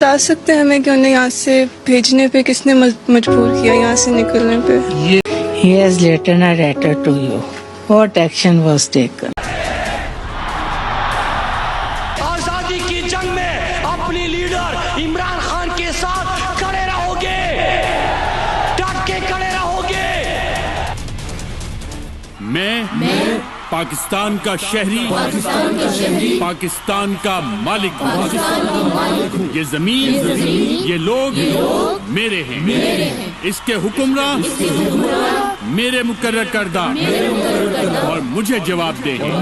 بتا سکتے ہیں ہمیں کہ انہیں یہاں سے بھیجنے پہ کس نے مجبور کیا یہاں سے نکلنے پہ؟ He has written a letter to you. What action was taken? آزادی کی جنگ میں اپنی لیڈر عمران خان کے ساتھ کھڑے رہو گے، ڈٹ کے کھڑے رہو گے۔ میں پاکستان کا شہری، پاکستان کا مالک ہوں۔ یہ زمین، یہ لوگ میرے ہیں، اس کے حکمراں میرے مقرر کردہ اور مجھے جواب دہ ہیں۔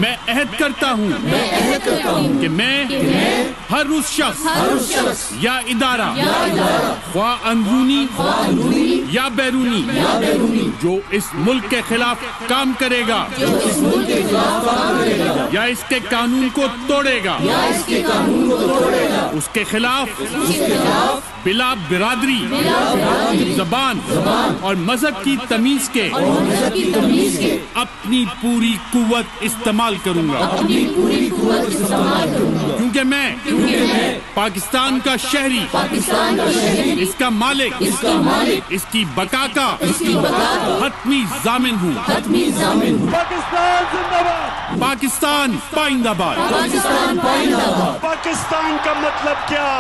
میں عہد کرتا ہوں کہ میں ہر اس شخص یا ادارہ، خواہ اندرونی یا بیرونی، جو اس ملک کے خلاف کام کرے گا یا اس کے قانون کو توڑے گا، اس کے خلاف بلا برادری، زبان اور مذہب کی تمیز کے اپنی پوری قوت استعمال کروں گا، کیونکہ میں پاکستان کا شہری، اس کا مالک، اس کی بقا کا حتمی ضامن ہوں۔ پاکستان زندہ باد، پاکستان پائندہ باد۔ پاکستان کا مطلب کیا؟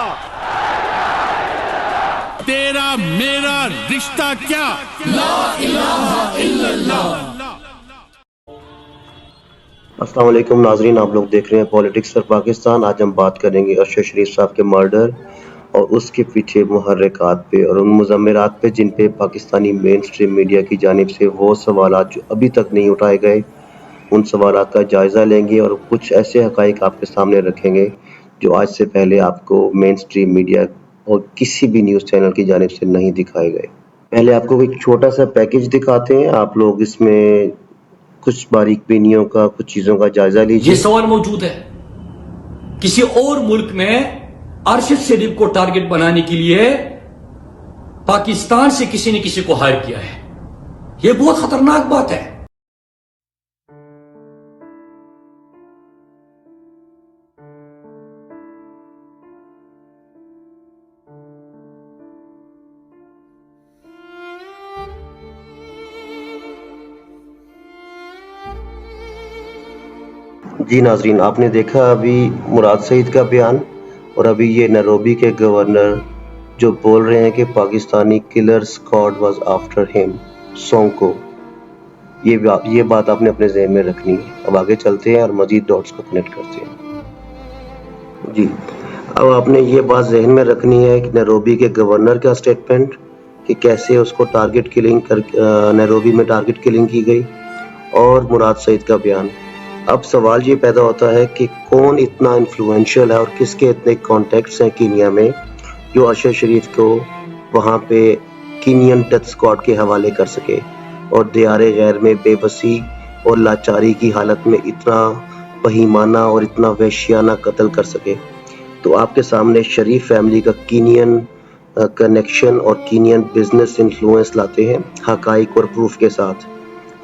تیرا میرا رشتہ کیا؟ لا الہ الا اللہ۔ السلام علیکم ناظرین، آپ لوگ دیکھ رہے ہیں پولیٹکس فار پاکستان۔ آج ہم بات کریں گے ارشد شریف صاحب کے مرڈر اور اس کے پیچھے محرکات پہ اور ان مضمرات پہ جن پہ پاکستانی مین سٹریم میڈیا کی جانب سے وہ سوالات جو ابھی تک نہیں اٹھائے گئے، ان سوالات کا جائزہ لیں گے اور کچھ ایسے حقائق آپ کے سامنے رکھیں گے جو آج سے پہلے آپ کو مین سٹریم میڈیا اور کسی بھی نیوز چینل کی جانب سے نہیں دکھائے گئے۔ پہلے آپ کو ایک چھوٹا سا پیکج دکھاتے ہیں، آپ لوگ اس میں کچھ باریک بینیوں کا، کچھ چیزوں کا جائزہ لیجیے۔ یہ سوال موجود ہے، کسی اور ملک میں ارشد شریف کو ٹارگٹ بنانے کے لیے پاکستان سے کسی نے کسی کو ہائر کیا ہے۔ یہ بہت خطرناک بات ہے۔ جی ناظرین، آپ نے دیکھا ابھی مراد سعید کا بیان اور ابھی یہ نیروبی کے گورنر جو بول رہے ہیں کہ Pakistani killer squad was after ہم، سونکو۔ یہ بات آپ نے اپنے ذہن میں رکھنی ہے۔ اب آگے چلتے ہیں اور مزید ڈاٹس کو کنیکٹ کرتے ہیں۔ جی، اب آپ نے یہ بات ذہن میں رکھنی ہے کہ نیروبی کے گورنر کا سٹیٹمنٹ کہ کیسے اس کو ٹارگٹ کلنگ نیروبی میں ٹارگٹ کلنگ کی گئی، اور مراد سعید کا بیان۔ اب سوال یہ پیدا ہوتا ہے کہ کون اتنا انفلوئنشل ہے اور کس کے اتنے کانٹیکٹس ہیں کینیا میں جو ارشد شریف کو وہاں پہ کینین ڈیتھ اسکواڈ کے حوالے کر سکے اور دیار غیر میں بے بسی اور لاچاری کی حالت میں اتنا بہیمانہ اور اتنا وحشیانہ قتل کر سکے۔ تو آپ کے سامنے شریف فیملی کا کینین کنیکشن اور کینین بزنس انفلوئنس لاتے ہیں حقائق اور پروف کے ساتھ۔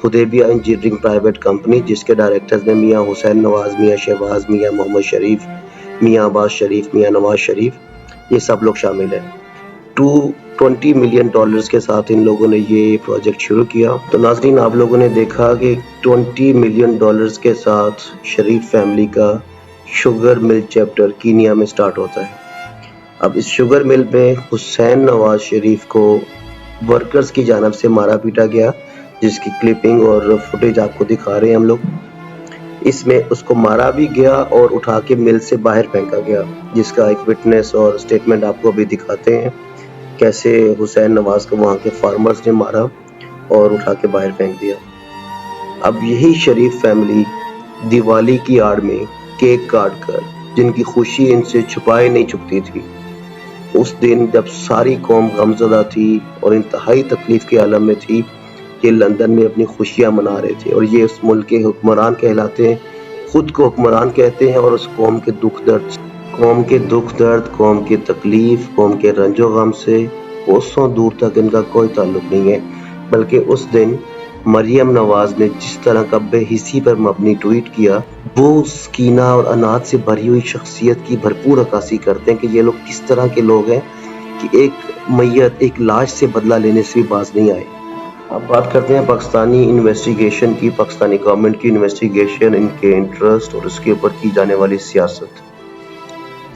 حدیبیہ انجینئرنگ پرائیویٹ کمپنی جس کے ڈائریکٹرز میں میاں حسین نواز، میاں شہباز، میاں محمد شریف، میاں عباس شریف، میاں نواز شریف، یہ سب لوگ شامل ہیں۔ 20 ملین ڈالرز کے ساتھ ان لوگوں نے یہ پروجیکٹ شروع کیا۔ تو ناظرین، آپ لوگوں نے دیکھا کہ 20 ملین ڈالرز کے ساتھ شریف فیملی کا شوگر مل چیپٹر کینیا میں سٹارٹ ہوتا ہے۔ اب اس شوگر مل میں حسین نواز شریف کو ورکرز کی جانب سے مارا پیٹا گیا، جس کی کلپنگ اور فوٹیج آپ کو دکھا رہے ہیں ہم لوگ۔ اس میں اس کو مارا بھی گیا اور اٹھا کے مل سے باہر پھینکا گیا، جس کا ایک وٹنس اور سٹیٹمنٹ آپ کو ابھی دکھاتے ہیں کیسے حسین نواز کو وہاں کے فارمرز نے مارا اور اٹھا کے باہر پھینک دیا۔ اب یہی شریف فیملی دیوالی کی آڑ میں کیک کاٹ کر، جن کی خوشی ان سے چھپائے نہیں چھپتی تھی، اس دن جب ساری قوم غمزدہ تھی اور انتہائی تکلیف کے عالم میں تھی، یہ لندن میں اپنی خوشیاں منا رہے تھے اور یہ اس ملک کے حکمران کہلاتے ہیں، خود کو حکمران کہتے ہیں، اور اس قوم کے دکھ درد، قوم کی تکلیف، قوم کے رنج و غم سے کوسوں دور تک ان کا کوئی تعلق نہیں ہے، بلکہ اس دن مریم نواز نے جس طرح کا بے حسی پر مبنی ٹویٹ کیا، وہ سکینہ اور انات سے بھری ہوئی شخصیت کی بھرپور عکاسی کرتے ہیں کہ یہ لوگ کس طرح کے لوگ ہیں کہ ایک میت، ایک لاش سے بدلہ لینے سے بھی باز نہیں آئے۔ اب بات کرتے ہیں پاکستانی انویسٹیگیشن کی، پاکستانی گورنمنٹ کی انویسٹیگیشن، ان کے انٹرسٹ اور اس کے اوپر کی جانے والی سیاست۔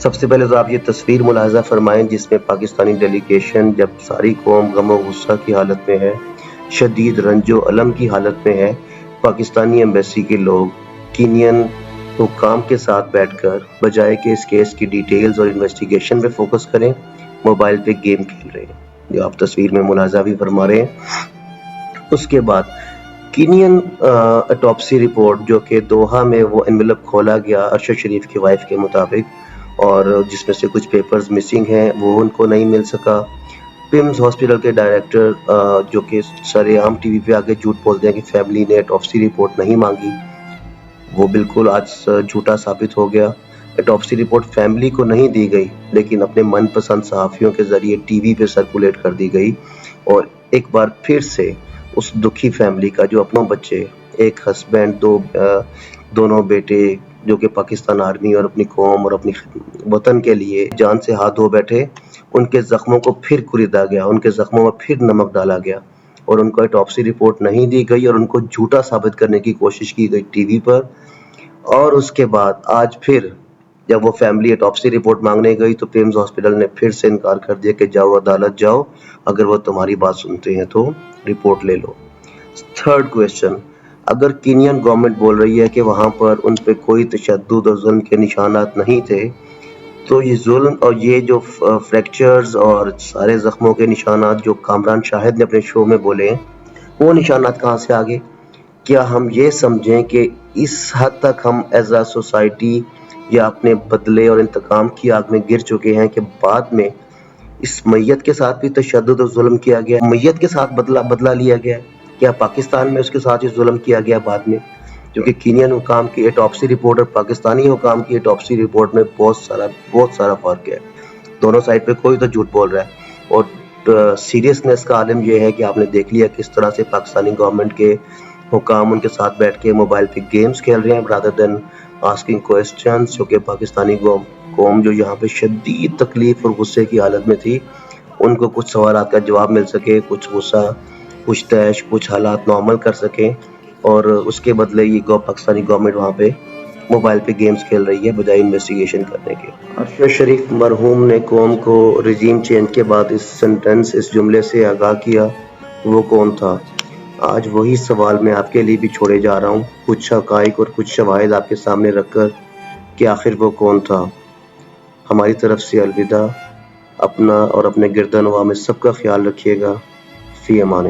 سب سے پہلے تو آپ یہ تصویر ملاحظہ فرمائیں جس میں پاکستانی ڈیلیگیشن جب ساری قوم غم و غصہ کی حالت میں ہے، شدید رنج و الم کی حالت میں ہے، پاکستانی ایمبیسی کے لوگ کینین حکام کے ساتھ بیٹھ کر بجائے کہ اس کیس کی ڈیٹیلز اور انویسٹیگیشن پہ فوکس کریں، موبائل پہ گیم کھیل رہے ہیں، جو آپ تصویر میں ملاحظہ بھی فرما رہے ہیں۔ اس کے بعد کینین اٹاپسی رپورٹ جو کہ دوحہ میں وہ انویلپ کھولا گیا ارشد شریف کی وائف کے مطابق، اور جس میں سے کچھ پیپرز مسنگ ہیں، وہ ان کو نہیں مل سکا۔ پمز ہاسپٹل کے ڈائریکٹر جو کہ سر عام ٹی وی پہ آگے جھوٹ بولتے ہیں کہ فیملی نے اٹاپسی رپورٹ نہیں مانگی، وہ بالکل آج جھوٹا ثابت ہو گیا۔ اٹاپسی رپورٹ فیملی کو نہیں دی گئی لیکن اپنے من پسند صحافیوں کے ذریعے ٹی وی پہ سرکولیٹ کر دی گئی، اور ایک بار پھر سے اس دکھی فیملی کا جو اپنے بچے، ایک ہسبینڈ، دونوں بیٹے جو کہ پاکستان آرمی اور اپنی قوم اور اپنی وطن کے لیے جان سے ہاتھ دھو بیٹھے، ان کے زخموں کو پھر کریدا گیا، ان کے زخموں میں پھر نمک ڈالا گیا، اور ان کو اٹاپسی رپورٹ نہیں دی گئی اور ان کو جھوٹا ثابت کرنے کی کوشش کی گئی ٹی وی پر۔ اور اس کے بعد آج پھر جب وہ فیملی اٹاپسی رپورٹ مانگنے گئی تو پیمز ہاسپٹل نے پھر سے انکار کر دیا کہ جاؤ عدالت جاؤ، اگر وہ تمہاری بات سنتے ہیں تو رپورٹ لے لو۔ تھرڈ کویسچن، اگر کینین گورنمنٹ بول رہی ہے کہ وہاں پر ان پہ کوئی تشدد اور ظلم کے نشانات نہیں تھے، تو یہ ظلم اور یہ جو فریکچرز اور سارے زخموں کے نشانات جو کامران شاہد نے اپنے شو میں بولے ہیں، وہ نشانات کہاں سے آگے؟ کیا ہم یہ سمجھیں کہ اس حد تک ہم ایز اے سوسائٹی یا اپنے بدلے اور انتقام کی آگ میں گر چکے ہیں کہ بعد میں اس میت کے ساتھ بھی تشدد اور ظلم کیا گیا، میت کے ساتھ بدلہ لیا گیا؟ کیا پاکستان میں اس کے ساتھ یہ ظلم کیا گیا بعد میں؟ کیونکہ کینین حکام کی اٹاپسی رپورٹ اور پاکستانی حکام کی اٹاپسی رپورٹ میں بہت سارا فرق ہے، دونوں سائڈ پہ کوئی تو جھوٹ بول رہا ہے۔ اور سیریسنس کا عالم یہ ہے کہ آپ نے دیکھ لیا کس طرح سے پاکستانی گورنمنٹ کے حکام ان کے ساتھ بیٹھ کے موبائل پہ گیمز کھیل رہے ہیں رادر دین آسکنگ کویسچنز، جو کہ پاکستانی قوم جو یہاں پہ شدید تکلیف اور غصے کی حالت میں تھی، ان کو کچھ سوالات کا جواب مل سکے، کچھ غصہ، کچھ تیش، کچھ حالات نارمل کر سکیں، اور اس کے بدلے یہ پاکستانی گورنمنٹ وہاں پہ موبائل پہ گیمز کھیل رہی ہے بجائے انویسٹیگیشن کرنے کے۔ ارشد شریف مرحوم نے قوم کو رجیم چینج کے بعد اس جملے سے آگاہ کیا، وہ کون تھا؟ آج وہی سوال میں آپ کے لیے بھی چھوڑے جا رہا ہوں، کچھ حقائق اور کچھ شواہد آپ کے سامنے رکھ کر کہ آخر وہ کون تھا۔ ہماری طرف سے الوداع، اپنا اور اپنے گردنواں میں سب کا خیال رکھیے گا، فی امان۔